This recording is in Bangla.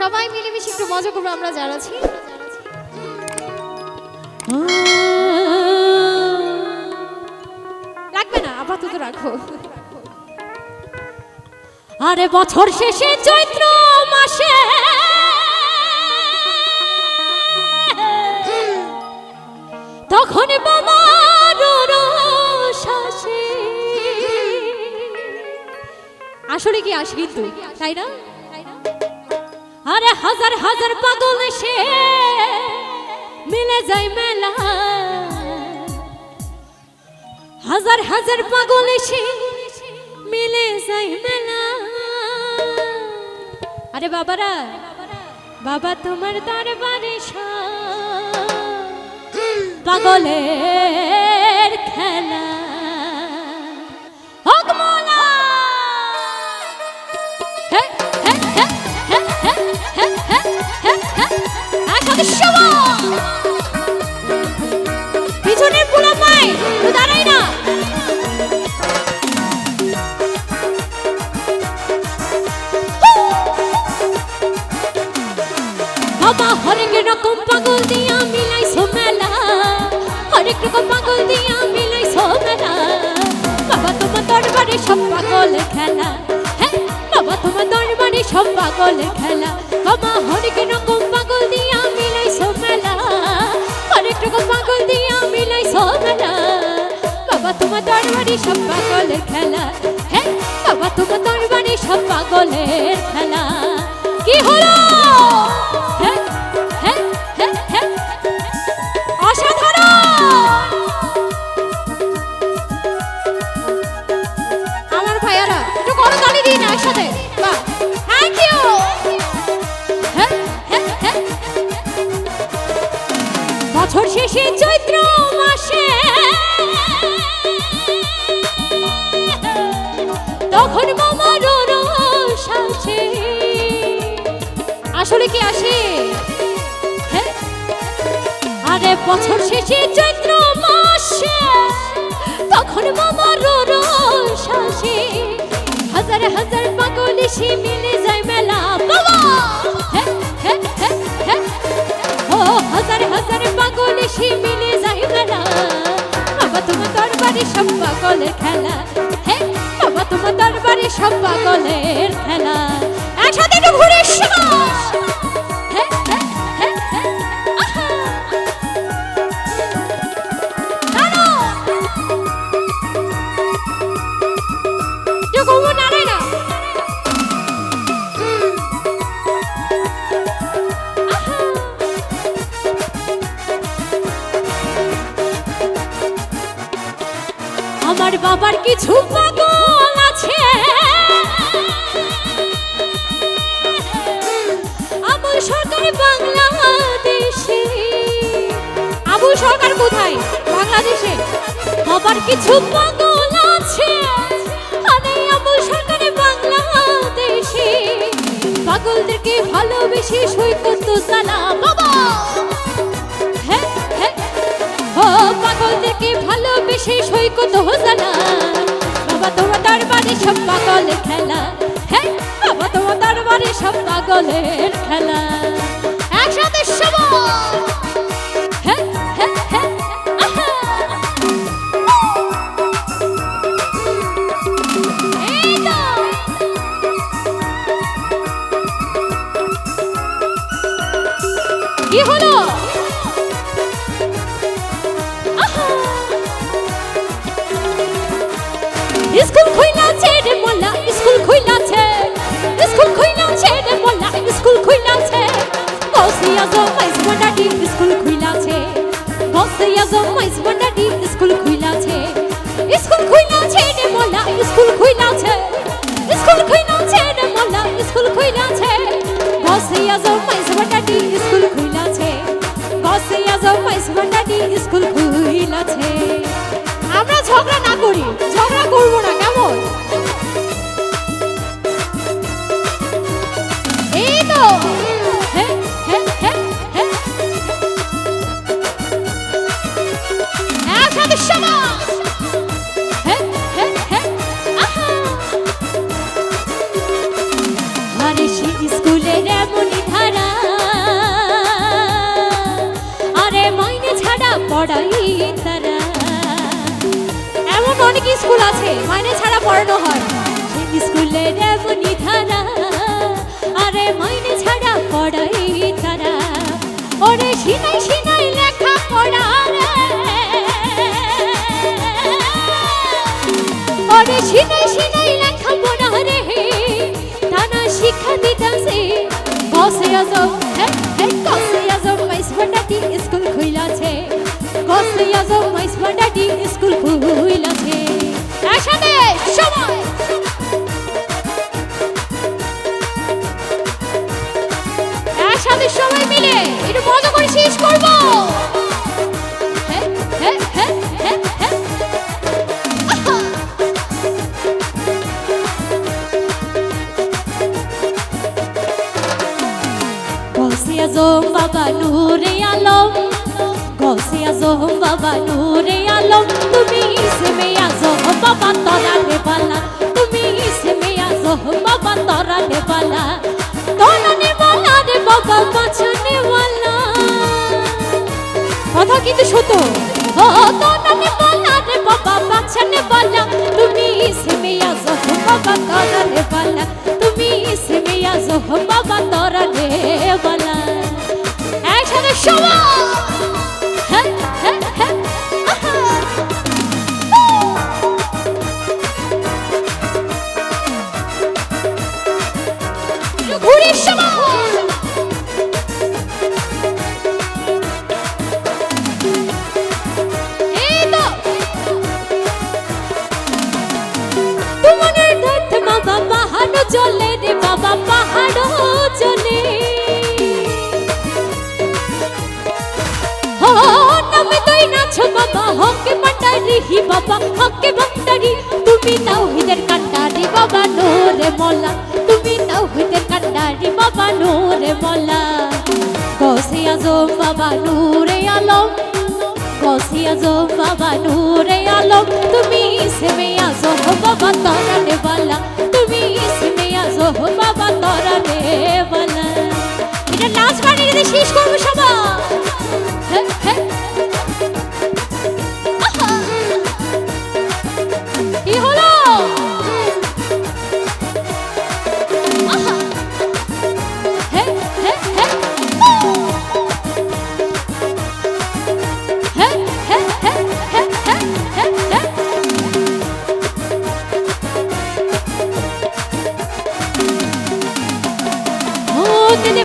সবাই মিলেমিশে একটু মজা করবো আমরা যারা আছি। লাগবে না, আপাতত রাখো। আরে বছর শেষে চৈত্র মাসে তখন বাবার রস আসে। আসলে কি আসে কিন্তু, তাই না? আরে হাজার হাজার পাগল এসে মিলে যায় মেলা, হাজার হাজার পাগল এসে মিলে যায় মেলা। আরে বাবারা, বাবা তোমার দরবারে পাগলের খেলা। হোক মোলা পিছনের পুরো পাই তো দাঁড়াই না। বাবা হরেক রকম পাগল দিয়া মিলাইছো মেলা, হরেক রকম পাগল দিয়া মিলাইছো মেলা। বাবা তোমার দরবারে সব পাগলের খেলা, হ্যাঁ বাবা তোমার দরবারে সব পাগলের খেলা। বাবা হরেক রকম পাগল দিয়া মিলাইছো মেলা, হরেক রকম পাগল দিয়া মিলাইছো মেলা। বাবা তোমার দরবারে সব পাগলের খেলা, হ্যাঁ বাবা তোমার দরবারে সব পাগলের খেলা। কি হলো? আমার ভাইয়ারা একটু করতালি দিন একসাথে। বাহ, থ্যাংক ইউ। বছর শেষে চৈত্র মাসে তখন মামার রস আসে। আসলে কি আসে? আরে বছর শেষে চৈত্র মাসে তখন মামার রস আসে। হাজার হাজার পাগল এসে মিলে যায় মেলা। বাবা ও হাজার হাজার পাগল এসে মিলে যায় মেলা। বাবা তোমার দরবারে সব পাগলের খেলা, হ্যাঁ বাবা তোমার দরবারে সব পাগলের খেলা। একসাথে একটু ঘুরে আমার বাবার কিছু পাগল আছে, আবুল সরকার বাংলাদেশে। আবুল সরকার কোথায়? বাংলাদেশে। বাবার কিছু পাগল আছে, আরে আবুল সরকার বাংলাদেশে। পাগলদেরকে ভালোবেসে সৈকত সালাম। বাবা ও পাগলদেরকে ভালোবেসে সৈকত হোসালা। বাবা তোমার দরবারে সব পাগলের খেলা, হ্যাঁ বাবা তোমার দরবারে সব পাগলের খেলা। একসাথে সবাই কি হলো? স্কুল খুইলাছে রে মোল্লা, স্কুল খুইলাছে, স্কুল খুইলাছে রে মোল্লা, স্কুল খুইলাছে। গসিয়া জমাইস বন্ডাডি স্কুল খুইলাছে, গসিয়া জমাইস বন্ডাডি স্কুল খুইলাছে। স্কুল খুইলাছে রে মোল্লা, স্কুল খুইলাছে, স্কুল খুইলাছে রে মোল্লা, স্কুল খুইলাছে। গসিয়া জমাইস বন্ডাডি স্কুল খুইলাছে, গসিয়া জমাইস বন্ডাডি স্কুল খুইলাছে। আমরা ঝগড়া না করি, ঝগড়া করবো না, কেমন? এই তো একসাথে সবাই অনেক স্কুল আছে মাইনে ছাড়া পড়ানো হয়। সেই স্কুলের এমনই ধারা, আরে মাইনে ছাড়া পড়াই তারা। ওরে সিনাই সিনাই লেখা পড়া রে, ওরে সিনাই সিনাই লেখা পড়া রে, টানা শিক্ষা দিতাছে গসে আজম। হ্যাঁ হ্যাঁ গসে আজম মাইস ভান্ডাটি স্কুল খুইলাছে, গসে আজম মাইস ভান্ডাটি স্কুল খুইলাছে। একসাথে সবাই একসাথে সবাই মিলে একটু মজা করে শেষ করবো। হ্যাঁ হ্যাঁ হ্যাঁ হ্যাঁ হ্যাঁ। গসে আজম বাবা নূরে আলম, গসে আজম বাবা নূরে আলম, তুমি ইসমে আজম বাবা তরানে বালা, তুমি ইসমে আজম বাবা তরানে বালা, তরানে বালা রে বাবা বাঁচানে বালা। কথা কিন্তু সত্য। ও তরানে বালা রে বাবা বাঁচানে বালা, তুমি ইসমে আজম বাবা তরানে বালা, তুমি ইসমে আজম বাবা তরানে বালা। একসাথে সবাই হ্যাঁ হ্যাঁ হ্যাঁ। একটু ঘুরে সবাই এই তো তোমার দাঁত বাবা পাহাড় চলে রে বাবা পাহাড় চলে। ও নামে তুই নাচো বাবা হকে ভান্ডারি হি বাবা হকে ভান্ডারি, তুমি তাওহীদের কান্ডারি বাবা নূরে মোলা, তুমি তাওহীদের কান্ডারি বাবা নূরে মোলা। গসে আজম বাবা নূরে আলম, গসে আজম বাবা নূরে আলম, তুমি ইসমে আজম বাবা তরানে বালা, তুমি ইসমে আজম বাবা তরানে বালা। এটা নাচ গান এখানে শেষ করবো সবাই। হ্যাঁ হ্যাঁ। কি হলো? হ্যাঁ হ্যাঁ হ্যাঁ। হ্যাঁ হ্যাঁ হ্যাঁ হ্যাঁ হ্যাঁ হ্যাঁ হ্যাঁ। ও দিলে